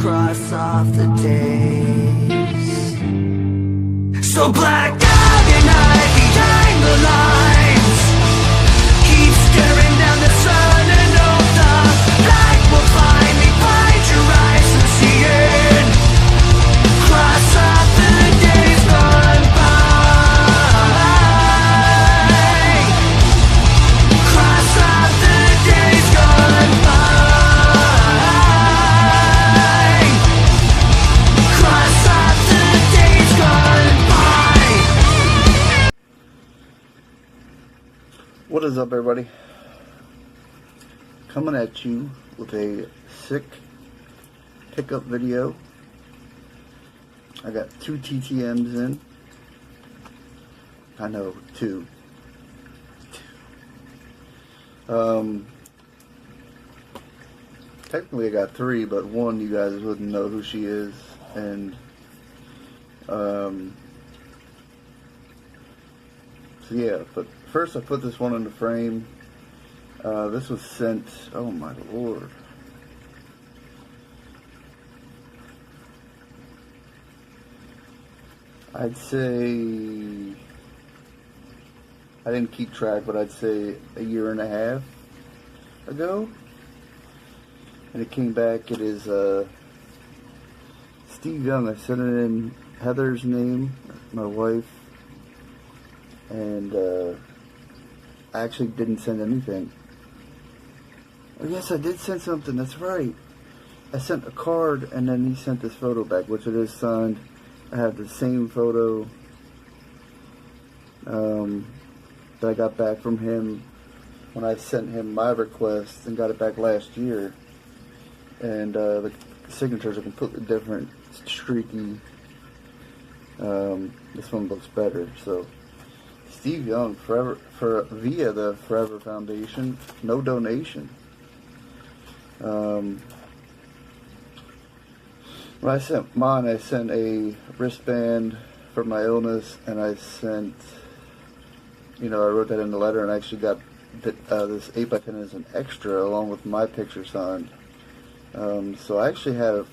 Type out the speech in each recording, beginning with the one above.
cross off the days. So black out your night behind the lines. Keep staring down the sun and hope the light will finally find your eyes and see it. Cross off the days gone by. Cross off the days gone by. Cross off the days gone by. What is up, everybody? Coming at you with a sick pickup video. I got 2 TTMs in. I know, 2. Technically I got 3, but 1 you guys wouldn't know who she is, and so yeah. But first I put this one in the frame. This was sent, oh my lord, I'd say, I didn't keep track, but I'd say a year and a half ago. And it came back. It is Steve Young. I sent it in Heather's name, my wife, and I actually didn't send anything. Oh yes, I did send something, that's right. I sent a card, and then he sent this photo back, which it is signed. I have the same photo that I got back from him when I sent him my request and got it back last year. And the signatures are completely different. It's streaky. This one looks better. So Steve Young, via the Forever Foundation, no donation. When I sent mine, I sent a wristband for my illness, and I sent, I wrote that in the letter, and I actually got this 8x10 as an extra along with my picture signed. So I actually have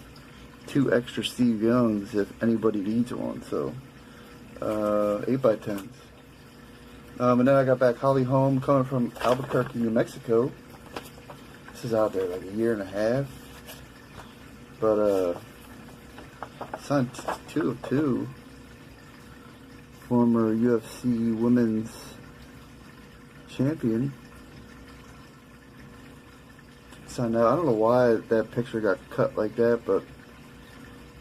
2 extra Steve Youngs if anybody needs one. So 8x10s. And then I got back Holly Home, coming from Albuquerque, New Mexico. This is out there like a year and a half. But signed 2 of 2. Former UFC women's champion. Signed out. I don't know why that picture got cut like that, but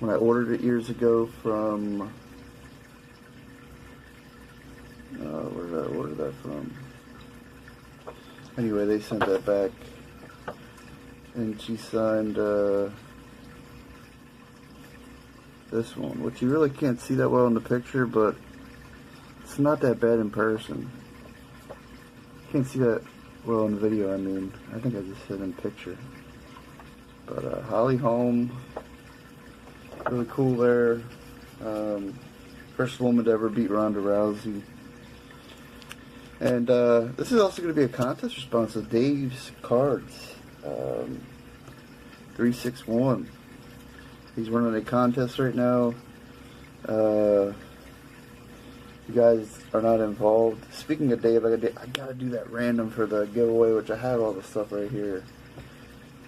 when I ordered it years ago from where did I order that from? Anyway, they sent that back, and she signed this one, which you really can't see that well in the picture, but it's not that bad in person. You can't see that well in the video. I mean, I think I just said in picture. But Holly Holm, really cool there. First woman to ever beat Ronda Rousey. And this is also going to be a contest response of Dave's cards. 361. He's running a contest right now. You guys are not involved. Speaking of Dave, I gotta do that random for the giveaway, which I have all the stuff right here.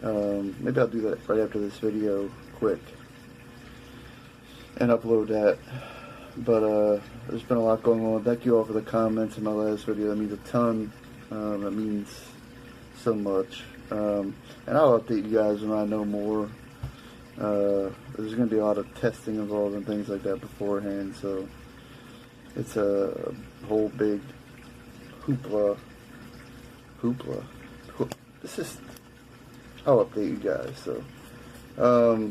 Maybe I'll do that right after this video, quick, and upload that. But there's been a lot going on. Thank you all for the comments in my last video. That means a ton. That means so much. And I'll update you guys when I know more. There's going to be a lot of testing involved and things like that beforehand, so it's a whole big hoopla. I'll update you guys. So,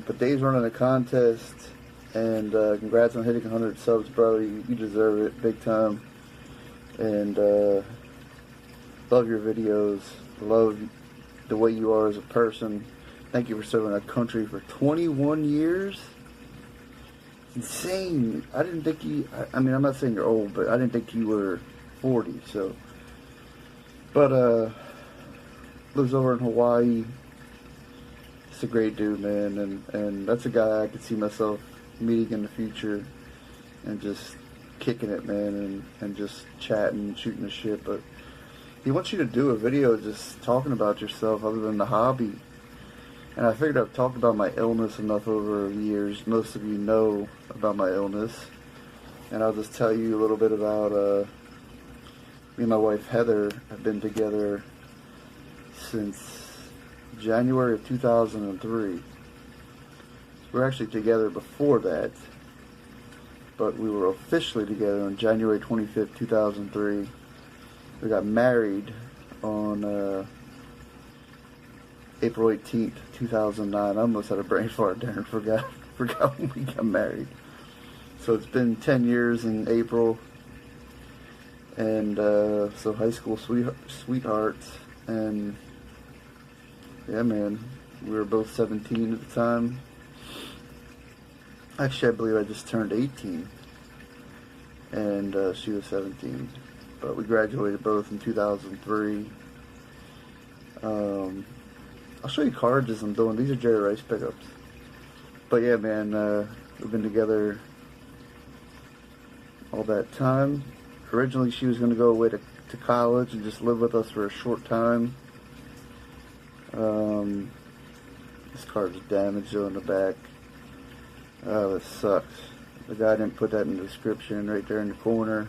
but Dave's running a contest, and congrats on hitting 100 subs, bro. You deserve it, big time. And love your videos. Love the way you are as a person. Thank you for serving our country for 21 years. It's insane. I didn't think you, I mean, I'm not saying you're old, but I didn't think you were 40, so. But, lives over in Hawaii. He's a great dude, man, and that's a guy I could see myself meeting in the future and just kicking it, man, and just chatting, shooting the shit. But he wants you to do a video just talking about yourself other than the hobby. And I figured I've talked about my illness enough over the years. Most of you know about my illness. And I'll just tell you a little bit about me and my wife Heather have been together since January of 2003. We're actually together before that, but we were officially together on January 25th, 2003. We got married on April 18th, 2009. I almost had a brain fart there and forgot when we got married. So it's been 10 years in April, and so high school sweethearts, and yeah, man, we were both 17 at the time. Actually, I believe I just turned 18, and she was 17. But we graduated both in 2003. I'll show you cards as I'm doing. These are Jerry Rice pickups. But yeah, man, we've been together all that time. Originally, she was going to go away to college and just live with us for a short time. This card's damaged on the back. Oh, this sucks. The guy didn't put that in the description right there in the corner.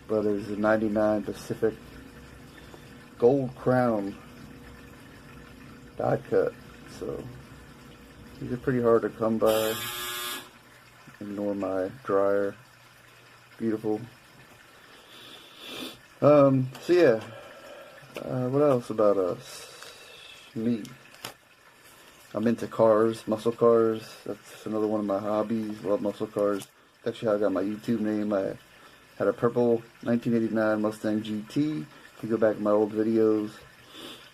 But there's a 99 Pacific Gold Crown die cut. So these are pretty hard to come by. Ignore my dryer. Beautiful. So yeah. What else about us? Me. I'm into cars, muscle cars. That's another one of my hobbies. Love muscle cars. That's actually how I got my YouTube name. I had a purple 1989 Mustang GT. If you go back to my old videos,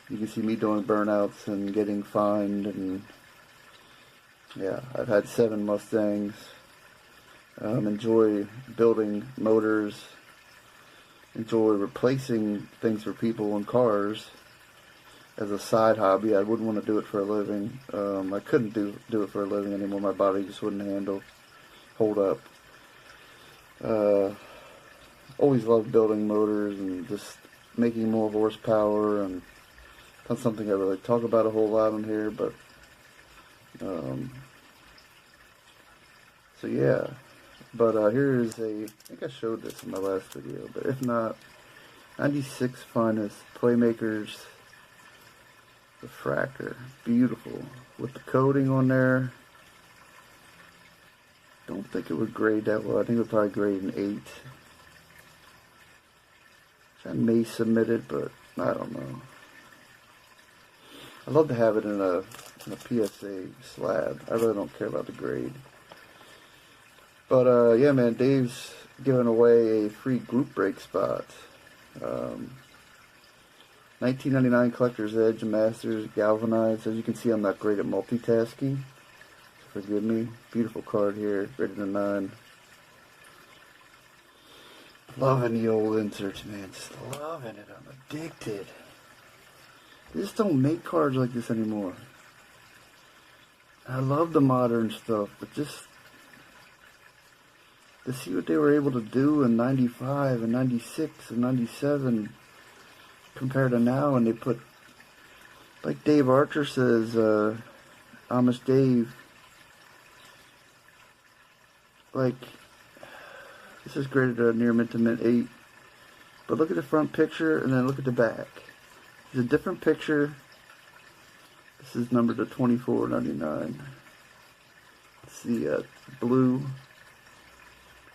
you can see me doing burnouts and getting fined. And yeah, I've had 7 Mustangs. Enjoy building motors. Enjoy replacing things for people and cars as a side hobby. I wouldn't want to do it for a living. I couldn't do it for a living anymore. My body just wouldn't hold up. Always loved building motors and just making more horsepower, and not something I really talk about a whole lot on here, but so yeah. But here is I think I showed this in my last video, but if not, 96 Finest Playmakers Refractor. Beautiful. With the coating on there. Don't think it would grade that well. I think it would probably grade an 8. Which I may submit it, but I don't know. I'd love to have it in a PSA slab. I really don't care about the grade. But yeah, man, Dave's giving away a free group break spot. 1999 Collector's Edge Masters Galvanized. As you can see, I'm not great at multitasking. So forgive me. Beautiful card here, rated a 9. Loving the old inserts, man. Just loving it. I'm addicted. They just don't make cards like this anymore. I love the modern stuff, but just to see what they were able to do in 95 and 96 and 97 compared to now, and they put, like Dave Archer says, Amish Dave, like, this is graded a near mint to mint 8, but look at the front picture and then look at the back. It's a different picture. This is numbered to 24.99. It's the blue,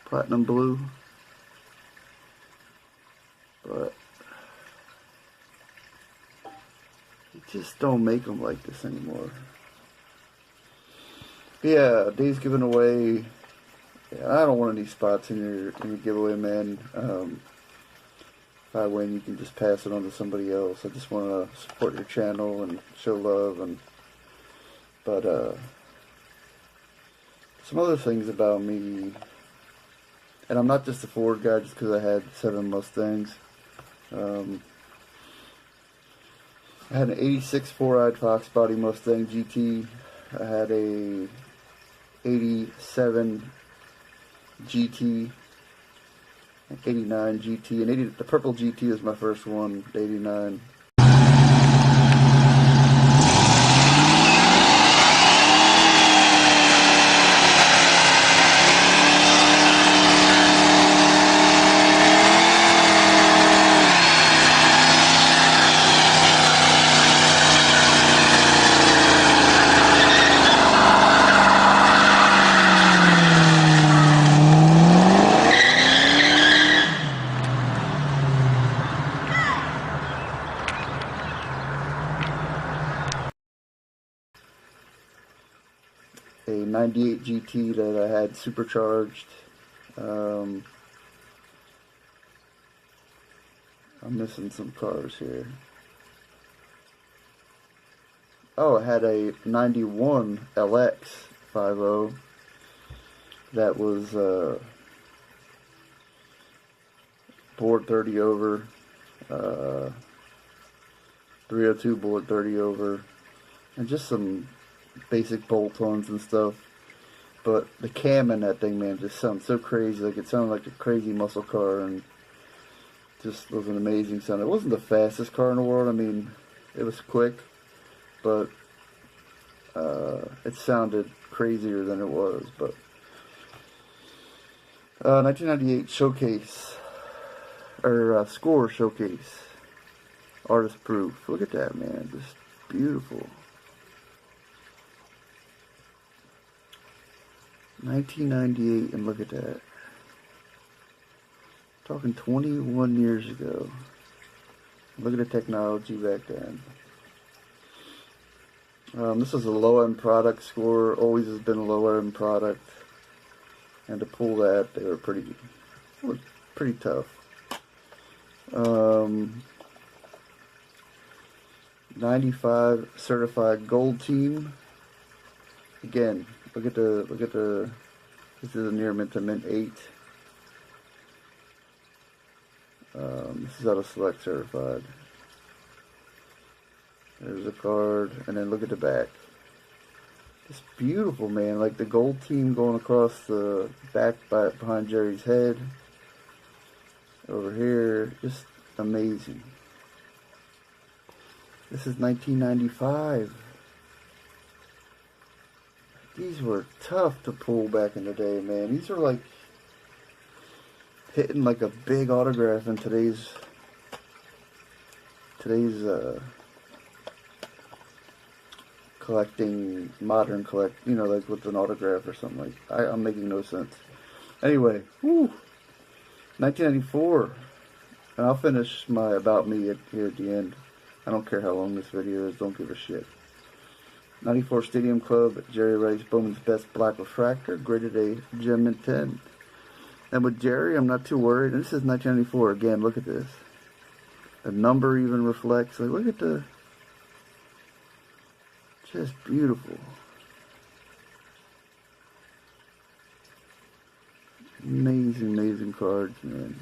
platinum blue, but you just don't make them like this anymore. Yeah, Dave's giving away. Yeah, I don't want any spots in your giveaway, man. If I win, you can just pass it on to somebody else. I just want to support your channel and show love, but some other things about me. And I'm not just a Ford guy just because I had 7 Mustangs. I had an 86 four-eyed Fox body Mustang GT. I had a 87 GT, 89 GT, and the purple GT was my first one, 89. A 98 GT that I had supercharged. I'm missing some cars here. Oh, I had a 91 LX 50 that was board 30 over, 302 board 30 over, and just some basic bolt-ons and stuff. But the cam in that thing, man, just sounds so crazy. Like, it sounded like a crazy muscle car, and just was an amazing sound. It wasn't the fastest car in the world. I mean, it was quick, but it sounded crazier than it was. But 1998 showcase, or score showcase, artist proof. Look at that, man, just beautiful. 1998, and look at that. Talking 21 years ago. Look at the technology back then. This is a low-end product score. Always has been a low-end product. And to pull that, they were pretty tough. 95 certified gold team. Again, look at the. This is a near mint to mint 8. This is out of select certified. There's a card, and then look at the back. It's beautiful, man. Like the gold team going across the back behind Jerry's head. Over here, just amazing. This is 1995. These were tough to pull back in the day, man. These are like hitting like a big autograph in today's collecting, modern you know, like with an autograph or something. Like, I'm making no sense. Anyway, 1994, and I'll finish my about me here at the end. I don't care how long this video is, don't give a shit. 94 Stadium Club, Jerry Rice Bowman's Best Black Refractor, graded a gem mint 10. And with Jerry, I'm not too worried. And this is 1994. Again, look at this. The number even reflects. Like, look at the... Just beautiful. Amazing, amazing cards, man.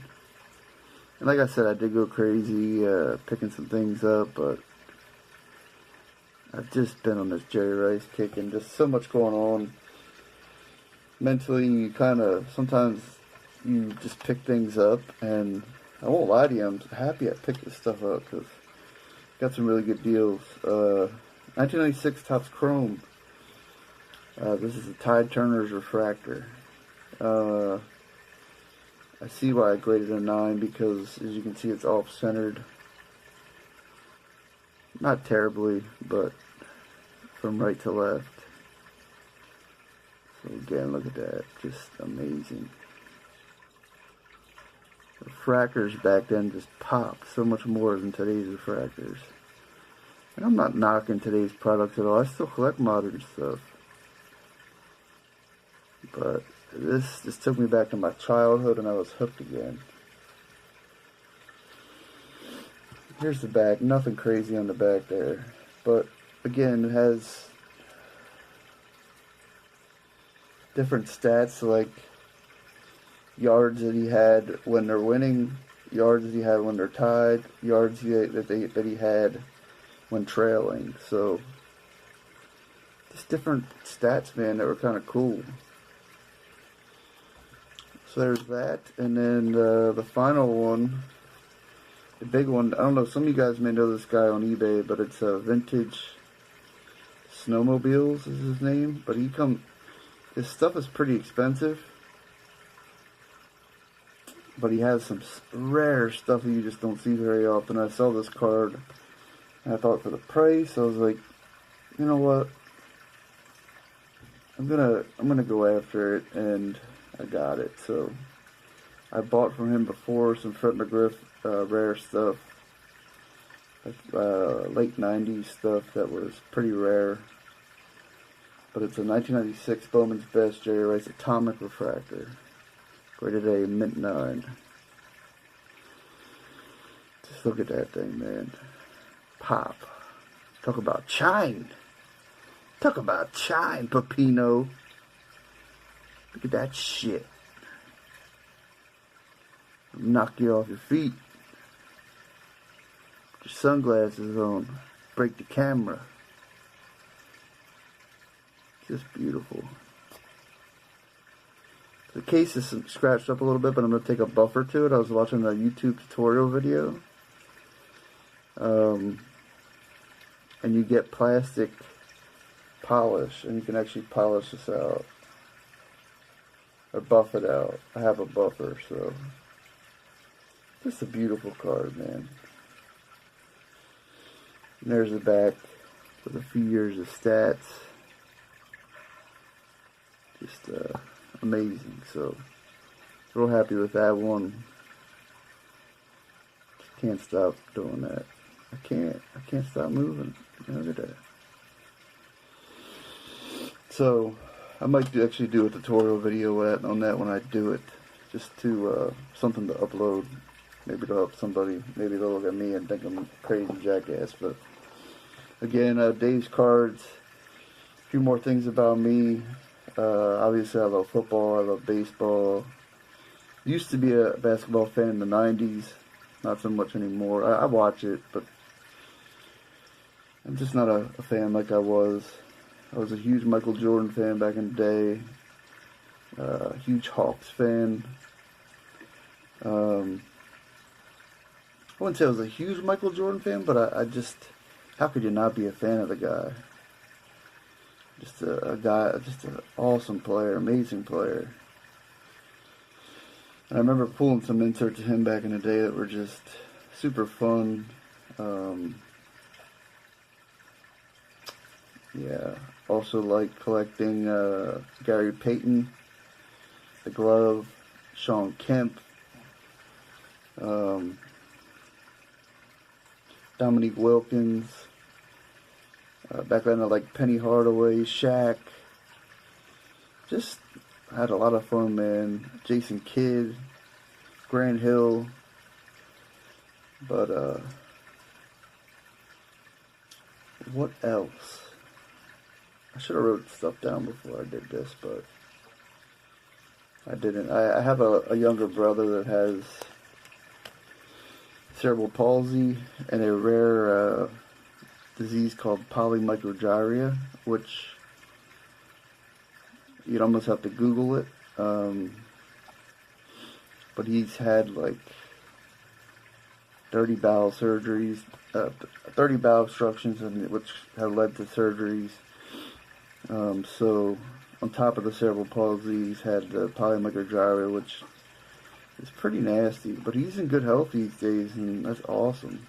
And like I said, I did go crazy picking some things up, but I've just been on this Jerry Rice kick, and just so much going on. Mentally, you kind of, sometimes you just pick things up, and I won't lie to you, I'm happy I picked this stuff up, because got some really good deals. 1996 Topps Chrome. This is a Tide Turner's refractor. I see why I graded a 9, because as you can see, it's off-centered. Not terribly, but from right to left. So again, look at that. Just amazing. Refractors back then just popped so much more than today's refractors. And I'm not knocking today's products at all. I still collect modern stuff. But this just took me back to my childhood, and I was hooked again. Here's the back. Nothing crazy on the back there. But again, it has different stats, like yards that he had when they're winning, yards that he had when they're tied, yards that he had when trailing. So just different stats, man, that were kind of cool. So there's that, and then the final one, the big one. I don't know. Some of you guys may know this guy on eBay, but it's Vintage Snowmobiles is his name. But his stuff is pretty expensive, but he has some rare stuff that you just don't see very often. I saw this card, and I thought for the price, I was like, you know what? I'm gonna go after it, and I got it. So I bought from him before some Fred McGriff rare stuff, like late '90s stuff that was pretty rare. But it's a 1996 Bowman's Best Jerry Rice Atomic Refractor, rated A, mint 9. Just look at that thing, man. Pop. Talk about shine. Talk about shine, Pepino. Look at that shit. Knock you off your feet. Put your sunglasses on. Break the camera. Just beautiful. The case is scratched up a little bit, but I'm going to take a buffer to it. I was watching a YouTube tutorial video. And you get plastic polish, and you can actually polish this out. Or buff it out. I have a buffer, so. Just a beautiful card, man. And there's the back with a few years of stats. Just amazing. So, real happy with that one. Just can't stop doing that. I can't stop moving. Look at that. So, I might actually do a tutorial video on that when I do it. Just to, something to upload. Maybe to help somebody. Maybe they'll look at me and think I'm a crazy jackass. But, again, Dave's cards. A few more things about me. Obviously, I love football. I love baseball. Used to be a basketball fan in the 90s. Not so much anymore. I watch it, but I'm just not a fan like I was. I was a huge Michael Jordan fan back in the day. Huge Hawks fan. I wouldn't say I was a huge Michael Jordan fan, but I just, how could you not be a fan of the guy? Just a guy, just an awesome player, amazing player. And I remember pulling some inserts of him back in the day that were just super fun. Yeah, also like collecting Gary Payton, the glove, Sean Kemp, Dominique Wilkins. Back then I liked Penny Hardaway, Shaq. Just had a lot of fun, man. Jason Kidd, Grant Hill. But what else? I should have wrote stuff down before I did this, but I didn't. I have a younger brother that has cerebral palsy and a rare disease called polymicrogyria, which you'd almost have to Google it. But he's had like 30 bowel surgeries, 30 bowel obstructions, which have led to surgeries. So on top of the cerebral palsy, he's had the polymicrogyria, which is pretty nasty. But he's in good health these days, and that's awesome.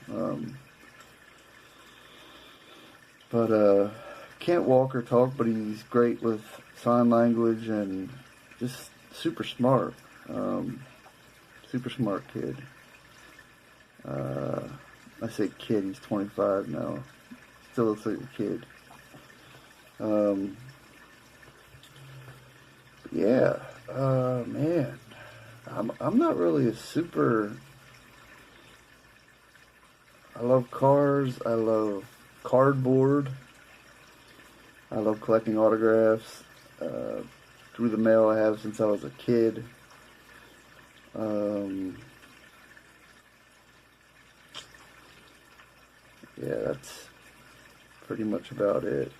But can't walk or talk, but he's great with sign language and just super smart. Super smart kid. I say kid, he's 25 now. Still looks like a kid. Yeah, man. I'm not really a super... I love cars. I love cardboard. I love collecting autographs. Through the mail I have since I was a kid. Yeah, pretty much about it.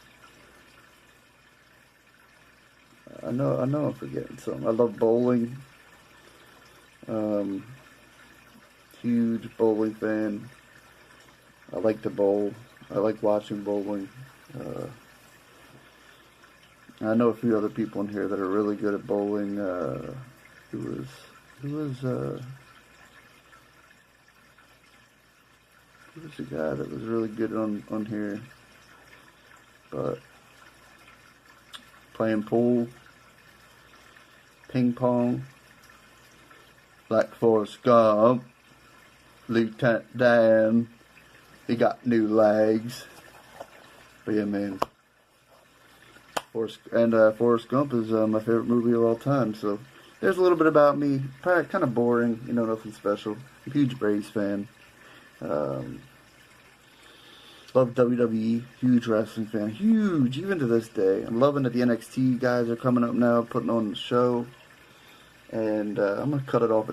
I know I'm forgetting something. I love bowling. Huge bowling fan. I like to bowl. I like watching bowling. I know a few other people in here that are really good at bowling. Who's the guy that was really good on here? But playing pool, ping pong, Black Forest Gump, Lieutenant Dan, he got new legs. But yeah, man, Forrest Gump is my favorite movie of all time. So there's a little bit about me. Probably kind of boring, you know, nothing special. I'm a huge Braves fan. Love WWE, huge wrestling fan, huge, even to this day. I'm loving that the NXT guys are coming up now, putting on the show. And I'm going to cut it off.